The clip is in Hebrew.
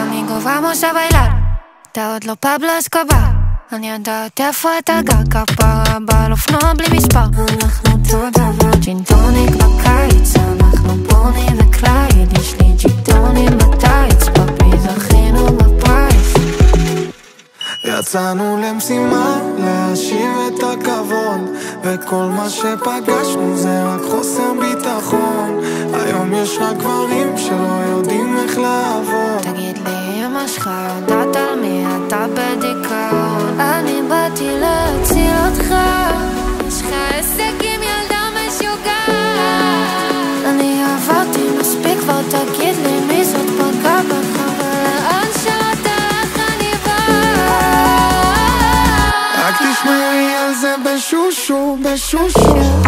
conmigo vamos a bailar. אתה עוד לא פבלו אסקובר. אני יודעת איפה אתה גר, כפרה בעל אופנוע בלי מספר. אנחנו אותו דבר, ג'ינטוניק בקיץ, אנחנו פוני וקלייד, יש לי ג'ינטונים בטייץ, פאפי זכינו בפרייס. יצאנו למשימה להשיב את הכבוד, וכל מה שפגשנו זה רק חוסר ביטחון. היום יש רק גברים שלא יודעים איך לעבוד. תגיד לי אמא שלך יודעת על מי אתה בדיכאון. אני באתי להציל אותך, יש לך עסק עם ילדה משוגעת. אני עברתי מספיק כבר, תגיד לי מי זאת פגע בך, ולאן שאתה לך אני בא. רק תשמעי על זה בשושו, בשושו.